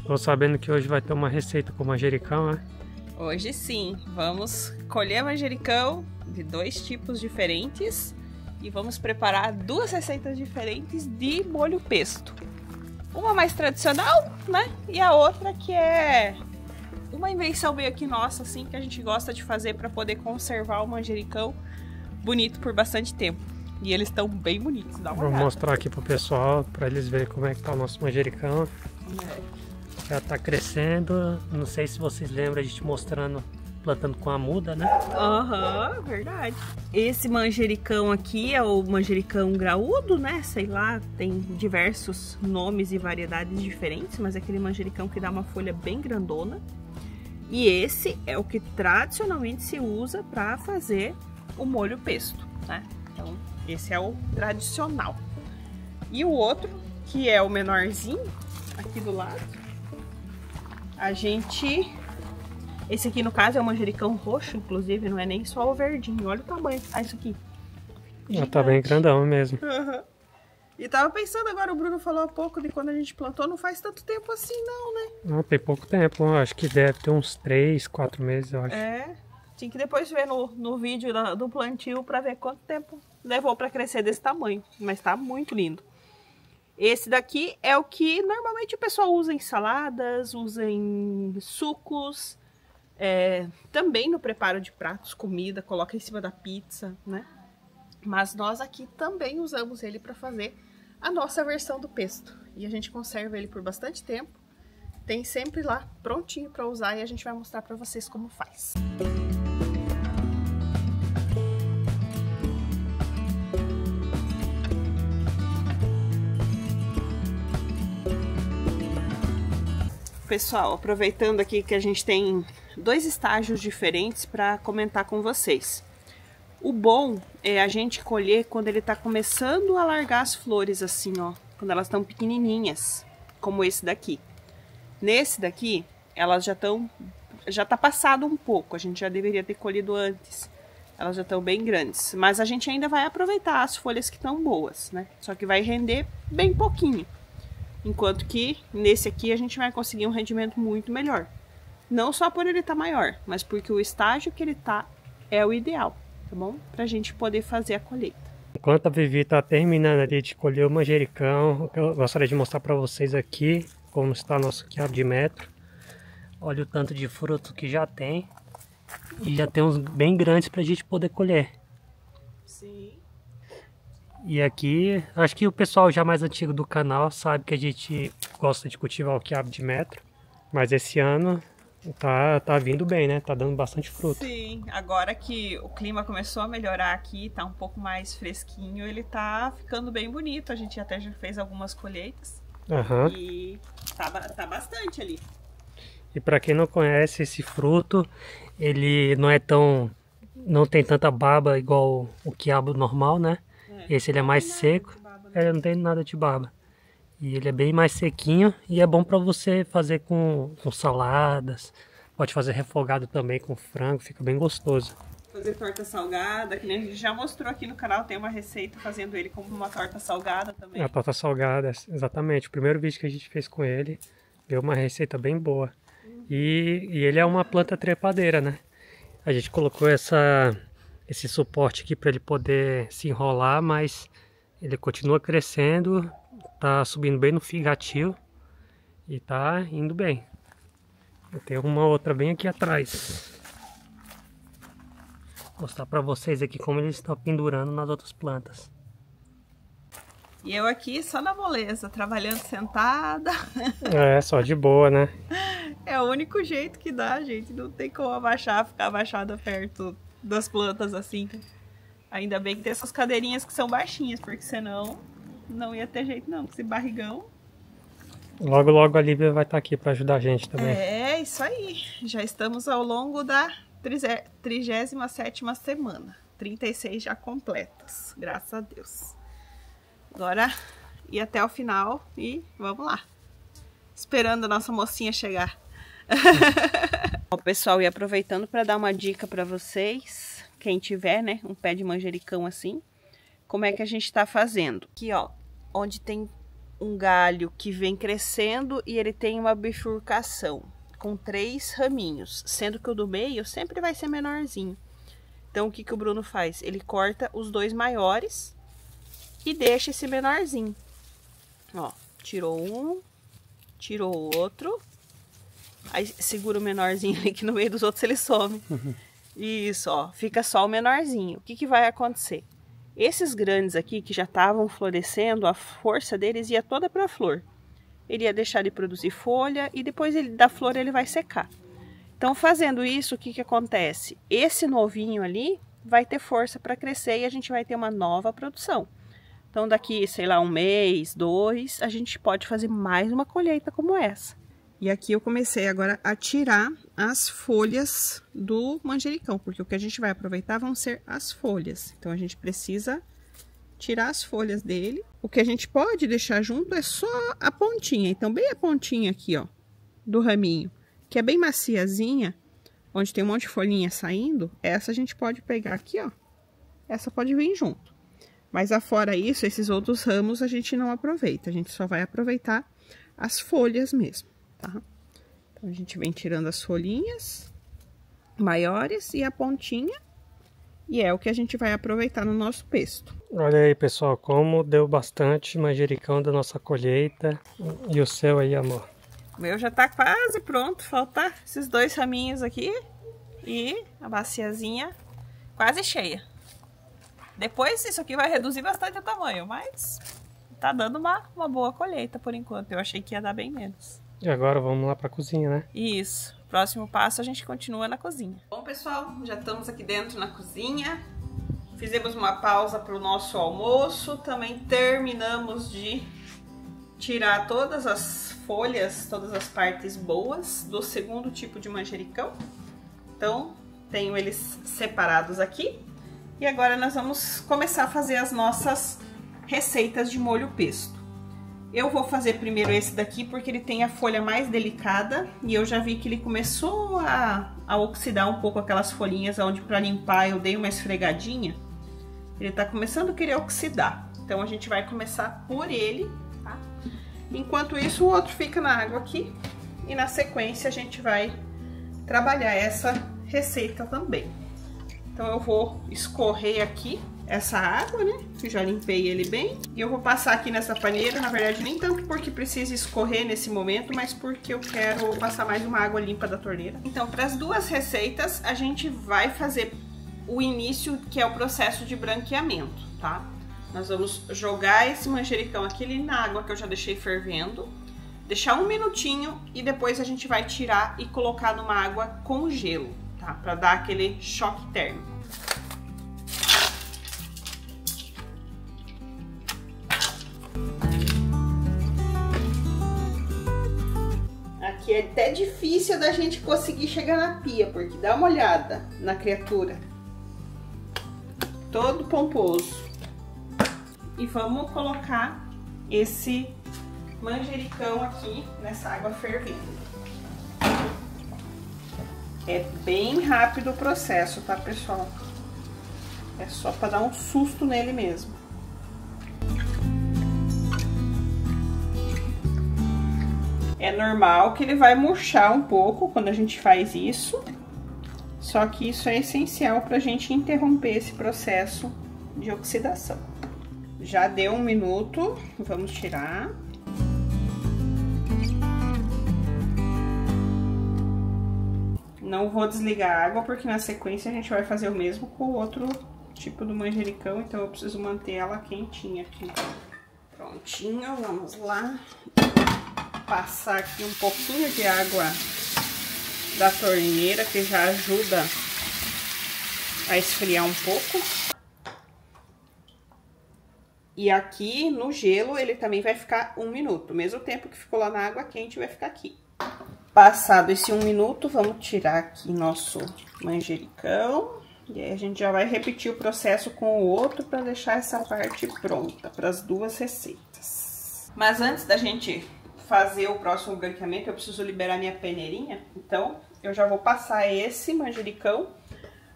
Tô sabendo que hoje vai ter uma receita com manjericão, né? Hoje sim, vamos colher manjericão de 2 tipos diferentes e vamos preparar 2 receitas diferentes de molho pesto. Uma mais tradicional, né? E a outra que é uma invenção meio que nossa, assim, que a gente gosta de fazer para poder conservar o manjericão bonito por bastante tempo. E eles estão bem bonitos, dá uma olhada. Vou mostrar aqui pro pessoal, para eles verem como é que tá o nosso manjericão. Já tá crescendo, não sei se vocês lembram a gente mostrando, plantando com a muda, né? Aham, verdade. Esse manjericão aqui é o manjericão graúdo, né? Sei lá, tem diversos nomes e variedades diferentes, mas é aquele manjericão que dá uma folha bem grandona. E esse é o que tradicionalmente se usa para fazer o molho pesto, né? Então, esse é o tradicional. E o outro, que é o menorzinho, aqui do lado, esse aqui no caso é o manjericão roxo, inclusive, não é nem só o verdinho. Olha o tamanho que tá isso aqui. Já tá bem grandão mesmo. Uhum. E tava pensando agora, o Bruno falou há pouco de quando a gente plantou, não faz tanto tempo assim não, né? Não, tem pouco tempo, acho que deve ter uns 3, 4 meses, eu acho. É, tinha que depois ver no vídeo do plantio pra ver quanto tempo levou pra crescer desse tamanho. Mas tá muito lindo. Esse daqui é o que normalmente o pessoal usa em saladas, usa em sucos, também no preparo de pratos, comida, coloca em cima da pizza, né? Mas nós aqui também usamos ele para fazer a nossa versão do pesto. E a gente conserva ele por bastante tempo. Tem sempre lá prontinho para usar e a gente vai mostrar para vocês como faz. Pessoal, aproveitando aqui que a gente tem 2 estágios diferentes para comentar com vocês. O bom é a gente colher quando ele está começando a largar as flores assim, ó, quando elas estão pequenininhas, como esse daqui. Nesse daqui, elas já tá passado um pouco, a gente já deveria ter colhido antes. Elas já estão bem grandes, mas a gente ainda vai aproveitar as folhas que estão boas, né? Só que vai render bem pouquinho. Enquanto que nesse aqui a gente vai conseguir um rendimento muito melhor. Não só por ele estar maior, mas porque o estágio que ele tá é o ideal, tá bom? Pra gente poder fazer a colheita. Enquanto a Vivi tá terminando ali de colher o manjericão, eu gostaria de mostrar para vocês aqui como está nosso quiabo de metro. Olha o tanto de fruto que já tem. E já tem uns bem grandes pra gente poder colher. Sim. E aqui, acho que o pessoal já mais antigo do canal sabe que a gente gosta de cultivar o quiabo de metro. Mas esse ano tá vindo bem, né? Tá dando bastante fruto. Sim, agora que o clima começou a melhorar aqui, tá um pouco mais fresquinho, ele tá ficando bem bonito. A gente até já fez algumas colheitas. Uhum. E tá bastante ali. E para quem não conhece esse fruto, ele não tem tanta baba igual o quiabo normal, né? Esse ele é mais seco, ele não tem nada de baba. E ele é bem mais sequinho e é bom para você fazer com saladas. Pode fazer refogado também com frango, fica bem gostoso. Fazer torta salgada, que nem a gente já mostrou aqui no canal, tem uma receita fazendo ele como uma torta salgada também. A torta salgada, exatamente. O primeiro vídeo que a gente fez com ele, deu uma receita bem boa. E ele é uma planta trepadeira, né? A gente colocou esse suporte aqui para ele poder se enrolar, mas ele continua crescendo, tá subindo bem no figativo e tá indo bem. Eu tenho uma outra bem aqui atrás. Vou mostrar para vocês aqui como eles estão pendurando nas outras plantas. E eu aqui só na moleza, trabalhando sentada. É, só de boa, né? É o único jeito que dá, gente. Não tem como ficar abaixada perto das plantas assim. Ainda bem que tem essas cadeirinhas que são baixinhas, porque senão não ia ter jeito não. Esse barrigão. Logo, logo a Lívia vai estar aqui para ajudar a gente também. É, isso aí. Já estamos ao longo da 37ª semana. 36 já completas, graças a Deus. Agora ir até o final e vamos lá. Esperando a nossa mocinha chegar. Ó, pessoal, e aproveitando para dar uma dica para vocês, quem tiver, né, um pé de manjericão assim, como é que a gente tá fazendo? Aqui, ó, onde tem um galho que vem crescendo e ele tem uma bifurcação com 3 raminhos, sendo que o do meio sempre vai ser menorzinho. Então o que o Bruno faz? Ele corta os 2 maiores e deixa esse menorzinho. Ó, tirou um, tirou o outro, aí segura o menorzinho ali que no meio dos outros ele some. Isso, ó, fica só o menorzinho. O que vai acontecer? Esses grandes aqui que já estavam florescendo, a força deles ia toda para a flor. Ele ia deixar de produzir folha e depois da flor ele vai secar. Então, fazendo isso, o que acontece? Esse novinho ali vai ter força para crescer e a gente vai ter uma nova produção. Então, daqui, sei lá, 1 mês, 2, a gente pode fazer mais uma colheita como essa. E aqui eu comecei agora a tirar as folhas do manjericão, porque o que a gente vai aproveitar vão ser as folhas. Então, a gente precisa tirar as folhas dele. O que a gente pode deixar junto é só a pontinha. Então, bem a pontinha aqui, ó, do raminho, que é bem maciazinha, onde tem um monte de folhinha saindo, essa a gente pode pegar aqui, ó. Essa pode vir junto. Mas afora isso, esses outros ramos a gente não aproveita. A gente só vai aproveitar as folhas mesmo, tá? Então, a gente vem tirando as folhinhas maiores e a pontinha. E é o que a gente vai aproveitar no nosso pesto. Olha aí, pessoal, como deu bastante manjericão da nossa colheita. E o seu aí, amor? O meu já tá quase pronto, falta esses 2 raminhos aqui e a baciazinha quase cheia. Depois isso aqui vai reduzir bastante o tamanho, mas tá dando uma boa colheita por enquanto. Eu achei que ia dar bem menos. E agora vamos lá pra cozinha, né? Isso. Próximo passo a gente continua na cozinha. Bom, pessoal, já estamos aqui dentro na cozinha. Fizemos uma pausa para o nosso almoço. Também terminamos de tirar todas as folhas, todas as partes boas do segundo tipo de manjericão. Então, tenho eles separados aqui. E agora nós vamos começar a fazer as nossas receitas de molho pesto. Eu vou fazer primeiro esse daqui porque ele tem a folha mais delicada e eu já vi que ele começou a oxidar um pouco aquelas folhinhas onde para limpar eu dei uma esfregadinha. Ele tá começando a querer oxidar, então a gente vai começar por ele, tá? Enquanto isso o outro fica na água aqui e na sequência a gente vai trabalhar essa receita também. Então eu vou escorrer aqui essa água, né, que já limpei ele bem, e eu vou passar aqui nessa paneira, na verdade nem tanto porque precisa escorrer nesse momento, mas porque eu quero passar mais uma água limpa da torneira. Então, para as 2 receitas, a gente vai fazer o início, que é o processo de branqueamento, tá? Nós vamos jogar esse manjericão aqui na água que eu já deixei fervendo, deixar 1 minutinho e depois a gente vai tirar e colocar numa água com gelo, tá? Para dar aquele choque térmico. Que é até difícil da gente conseguir chegar na pia, porque dá uma olhada na criatura. Todo pomposo. E vamos colocar esse manjericão aqui nessa água fervendo. É bem rápido o processo, tá, pessoal? É só para dar um susto nele mesmo. É normal que ele vai murchar um pouco quando a gente faz isso, só que isso é essencial para a gente interromper esse processo de oxidação. Já deu 1 minuto, vamos tirar. Não vou desligar a água, porque na sequência a gente vai fazer o mesmo com o outro tipo do manjericão, então eu preciso manter ela quentinha aqui. Prontinho, vamos lá. Passar aqui um pouquinho de água da torneira, que já ajuda a esfriar um pouco. E aqui no gelo ele também vai ficar 1 minuto, o mesmo tempo que ficou lá na água quente vai ficar aqui. Passado esse 1 minuto, vamos tirar aqui nosso manjericão. E aí a gente já vai repetir o processo com o outro para deixar essa parte pronta para as 2 receitas. Mas antes da gente fazer o próximo branqueamento, eu preciso liberar minha peneirinha. Então, eu já vou passar esse manjericão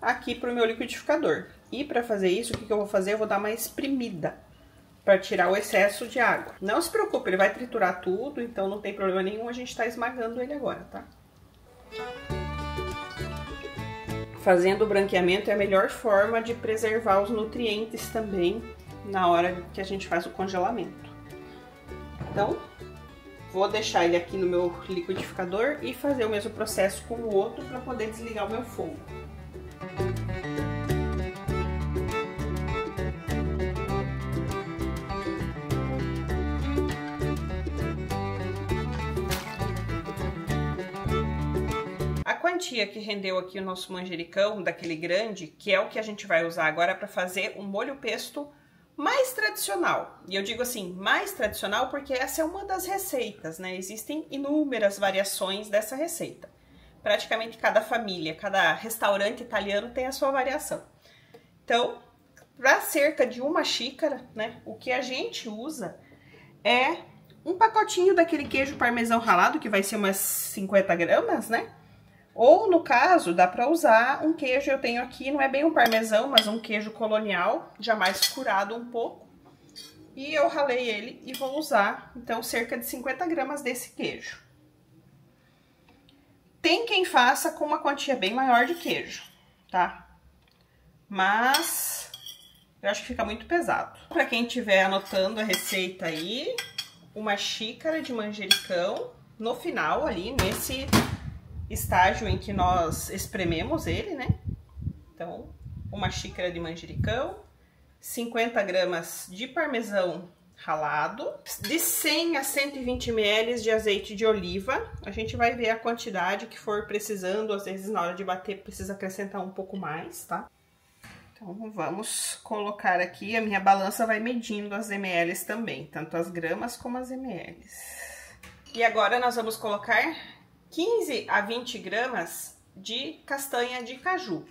aqui pro meu liquidificador. E para fazer isso, o que eu vou fazer? Eu vou dar uma espremida para tirar o excesso de água. Não se preocupe, ele vai triturar tudo, então não tem problema nenhum, a gente tá esmagando ele agora, tá? Fazendo o branqueamento é a melhor forma de preservar os nutrientes também na hora que a gente faz o congelamento. Então, vou deixar ele aqui no meu liquidificador e fazer o mesmo processo com o outro para poder desligar o meu fogo. A quantia que rendeu aqui o nosso manjericão, daquele grande, que é o que a gente vai usar agora para fazer um molho pesto mais tradicional. E eu digo assim, mais tradicional porque essa é uma das receitas, né? Existem inúmeras variações dessa receita. Praticamente cada família, cada restaurante italiano tem a sua variação. Então, para cerca de uma xícara, né? O que a gente usa é um pacotinho daquele queijo parmesão ralado, que vai ser umas 50 gramas, né? Ou, no caso, dá para usar um queijo, eu tenho aqui, não é bem um parmesão, mas um queijo colonial, já mais curado um pouco. E eu ralei ele e vou usar, então, cerca de 50 gramas desse queijo. Tem quem faça com uma quantia bem maior de queijo, tá? Mas eu acho que fica muito pesado. Para quem estiver anotando a receita aí, uma xícara de manjericão no final ali, nesse estágio em que nós esprememos ele, né? Então, uma xícara de manjericão, 50 gramas de parmesão ralado, de 100 a 120 ml de azeite de oliva. A gente vai ver a quantidade que for precisando, às vezes na hora de bater precisa acrescentar um pouco mais, tá? Então, vamos colocar aqui, a minha balança vai medindo as ml também, tanto as gramas como as ml. E agora nós vamos colocar 15 a 20 gramas de castanha de caju.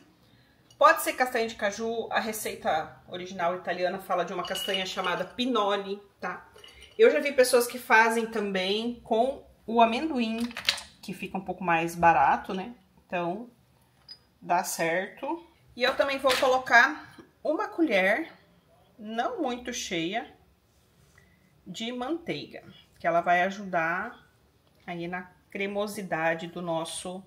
Pode ser castanha de caju, a receita original italiana fala de uma castanha chamada pinoli, tá? Eu já vi pessoas que fazem também com o amendoim, que fica um pouco mais barato, né? Então, dá certo. E eu também vou colocar uma colher, não muito cheia, de manteiga, que ela vai ajudar aí na cremosidade do nosso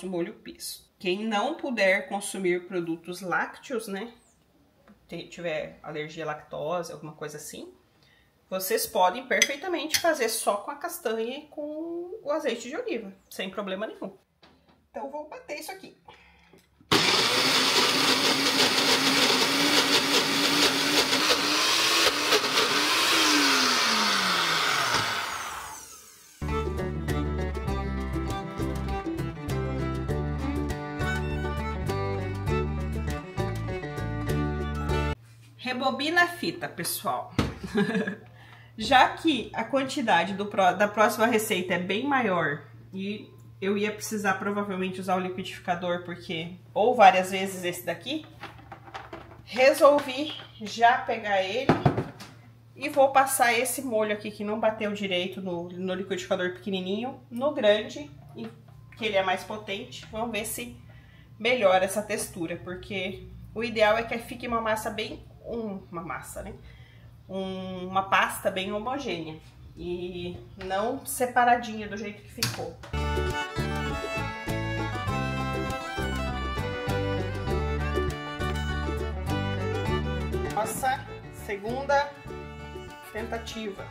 molho pesto. Quem não puder consumir produtos lácteos, né, tiver alergia à lactose, alguma coisa assim, vocês podem perfeitamente fazer só com a castanha e com o azeite de oliva, sem problema nenhum. Então, vou bater isso aqui. Rebobina a fita, pessoal. Já que a quantidade da próxima receita é bem maior e eu ia precisar provavelmente usar o liquidificador, porque ou várias vezes esse daqui, resolvi já pegar ele e vou passar esse molho aqui que não bateu direito no liquidificador pequenininho, no grande, que ele é mais potente. Vamos ver se melhora essa textura, porque o ideal é que fique uma massa bem... uma pasta bem homogênea e não separadinha do jeito que ficou. Nossa segunda tentativa.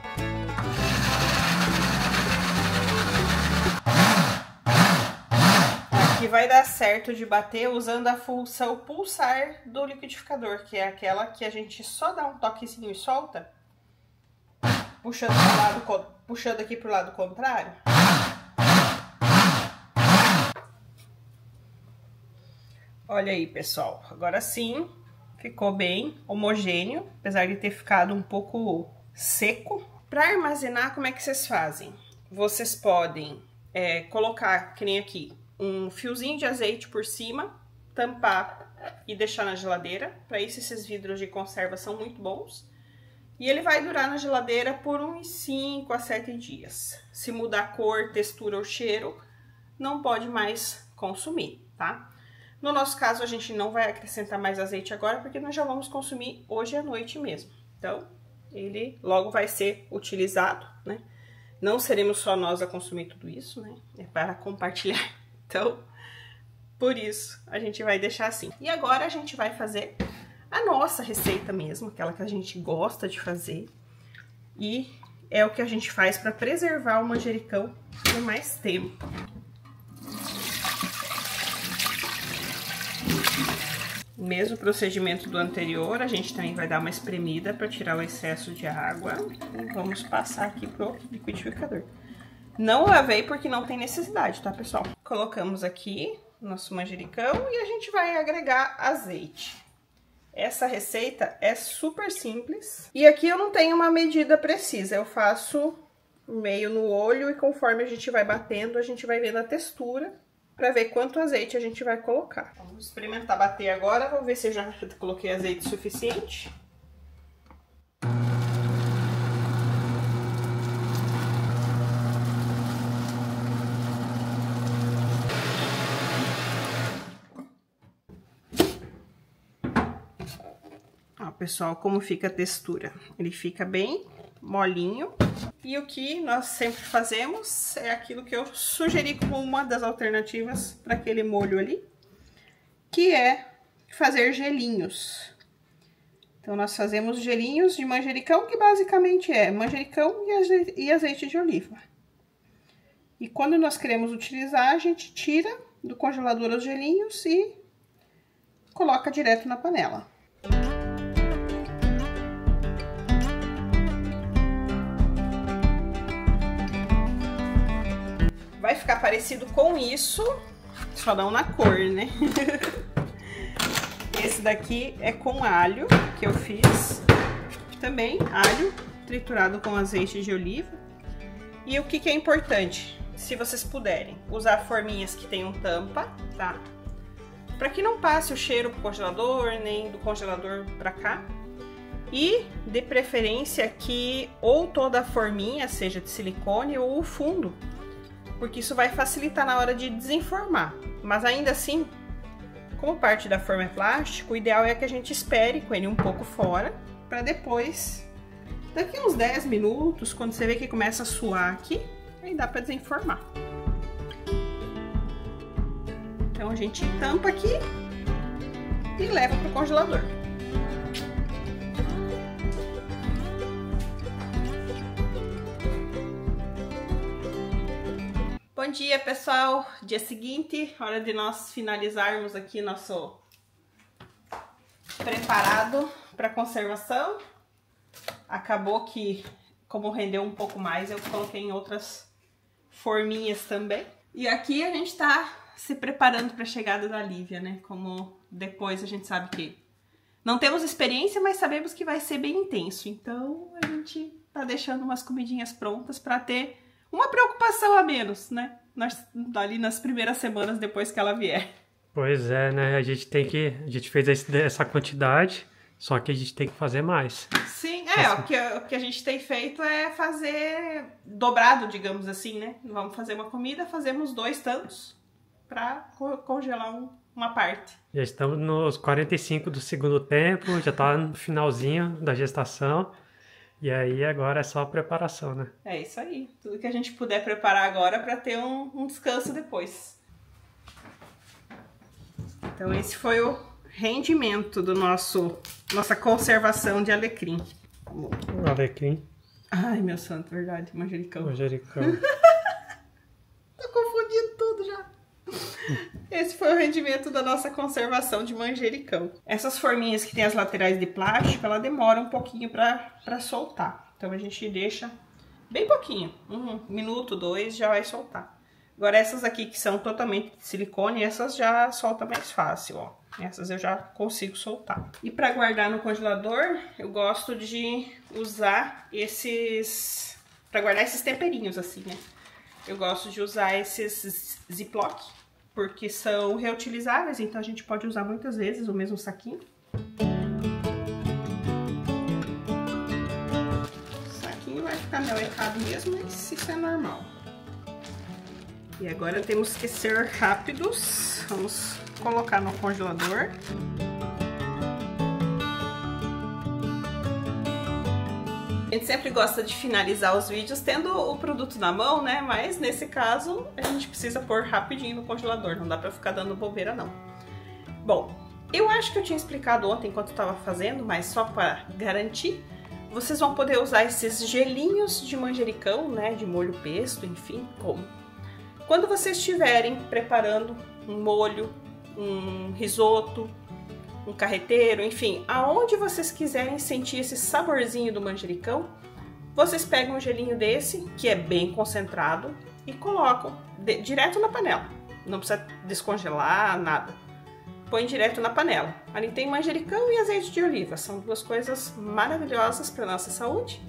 Que vai dar certo de bater usando a função pulsar do liquidificador, que é aquela que a gente só dá um toquezinho e solta, puxando aqui pro lado contrário. Olha aí, pessoal, agora sim ficou bem homogêneo, apesar de ter ficado um pouco seco. Para armazenar, como é que vocês fazem? Vocês podem colocar, que nem aqui, um fiozinho de azeite por cima, tampar e deixar na geladeira. Para isso, esses vidros de conserva são muito bons. E ele vai durar na geladeira por uns 5 a 7 dias. Se mudar a cor, textura ou cheiro, não pode mais consumir, tá? No nosso caso, a gente não vai acrescentar mais azeite agora, porque nós já vamos consumir hoje à noite mesmo. Então, ele logo vai ser utilizado, né? Não seremos só nós a consumir tudo isso, né? É para compartilhar. Então, por isso, a gente vai deixar assim. E agora a gente vai fazer a nossa receita mesmo, aquela que a gente gosta de fazer. E é o que a gente faz para preservar o manjericão por mais tempo. O mesmo procedimento do anterior, a gente também vai dar uma espremida para tirar o excesso de água. E vamos passar aqui pro liquidificador. Não lavei porque não tem necessidade, tá, pessoal? Colocamos aqui nosso manjericão e a gente vai agregar azeite. Essa receita é super simples. E aqui eu não tenho uma medida precisa, eu faço meio no olho e conforme a gente vai batendo, a gente vai vendo a textura para ver quanto azeite a gente vai colocar. Vamos experimentar bater agora, vou ver se eu já coloquei azeite suficiente. Ó, pessoal, como fica a textura? Ele fica bem molinho. E o que nós sempre fazemos é aquilo que eu sugeri como uma das alternativas para aquele molho ali, que é fazer gelinhos. Então, nós fazemos gelinhos de manjericão, que basicamente é manjericão e azeite de oliva. E quando nós queremos utilizar, a gente tira do congelador os gelinhos e coloca direto na panela. Vai ficar parecido com isso, só não na cor, né? Esse daqui é com alho, que eu fiz. Também alho triturado com azeite de oliva. E o que é importante, se vocês puderem, usar forminhas que tenham tampa, tá? Para que não passe o cheiro pro congelador, nem do congelador pra cá. E, de preferência, que ou toda a forminha seja de silicone ou o fundo, porque isso vai facilitar na hora de desenformar. Mas ainda assim, como parte da forma é plástico, o ideal é que a gente espere com ele um pouco fora, para depois, daqui uns 10 minutos, quando você vê que começa a suar aqui, aí dá para desenformar. Então a gente tampa aqui e leva para o congelador. Bom dia, pessoal! Dia seguinte, hora de nós finalizarmos aqui nosso preparado para conservação. Acabou que, como rendeu um pouco mais, eu coloquei em outras forminhas também. E aqui a gente tá se preparando para a chegada da Lívia, né? Como depois a gente sabe que não temos experiência, mas sabemos que vai ser bem intenso. Então a gente tá deixando umas comidinhas prontas para ter uma preocupação a menos, né? Ali nas primeiras semanas depois que ela vier. Pois é, né? A gente fez essa quantidade, só que a gente tem que fazer mais. Sim, o que a gente tem feito é fazer dobrado, digamos assim, né? Vamos fazer uma comida, fazemos 2 tantos para congelar uma parte. Já estamos nos 45 do segundo tempo, já tá no finalzinho da gestação. E aí agora é só a preparação, né? É isso aí. Tudo que a gente puder preparar agora para ter um descanso depois. Então esse foi o rendimento do nossa conservação de alecrim. Alecrim. Ai, meu santo, verdade, manjericão. Manjericão. Tô confundindo tudo já. Esse foi o rendimento da nossa conservação de manjericão. Essas forminhas que tem as laterais de plástico, ela demora um pouquinho para soltar. Então a gente deixa bem pouquinho, 1 minuto, 2, já vai soltar. Agora essas aqui que são totalmente de silicone, essas já solta mais fácil, ó. Essas eu já consigo soltar. E para guardar no congelador, eu gosto de usar para guardar esses temperinhos assim, né? Eu gosto de usar esses Ziploc, porque são reutilizáveis, então a gente pode usar muitas vezes o mesmo saquinho. O saquinho vai ficar melecado mesmo, mas isso é normal. E agora temos que ser rápidos. Vamos colocar no congelador. A gente sempre gosta de finalizar os vídeos tendo o produto na mão, né? Mas nesse caso a gente precisa pôr rapidinho no congelador, não dá pra ficar dando bobeira não. Bom, eu acho que eu tinha explicado ontem enquanto eu tava fazendo, mas só para garantir, vocês vão poder usar esses gelinhos de manjericão, né? De molho pesto, enfim, como. Quando vocês estiverem preparando um molho, um risoto, um carreteiro, enfim, aonde vocês quiserem sentir esse saborzinho do manjericão, vocês pegam um gelinho desse, que é bem concentrado, e colocam direto na panela. Não precisa descongelar, nada. Põe direto na panela. Ali tem manjericão e azeite de oliva. São duas coisas maravilhosas para nossa saúde,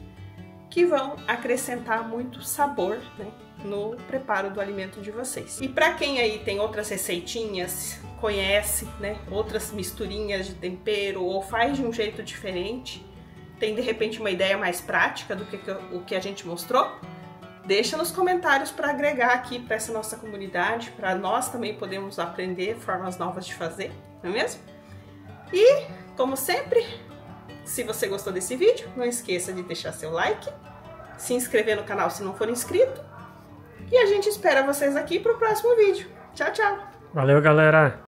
que vão acrescentar muito sabor, né, no preparo do alimento de vocês. E para quem aí tem outras receitinhas, conhece, né, outras misturinhas de tempero ou faz de um jeito diferente, tem de repente uma ideia mais prática do que o que a gente mostrou, deixa nos comentários para agregar aqui para essa nossa comunidade, para nós também podermos aprender formas novas de fazer, não é mesmo? E, como sempre, se você gostou desse vídeo, não esqueça de deixar seu like, se inscrever no canal se não for inscrito, e a gente espera vocês aqui para o próximo vídeo. Tchau, tchau! Valeu, galera!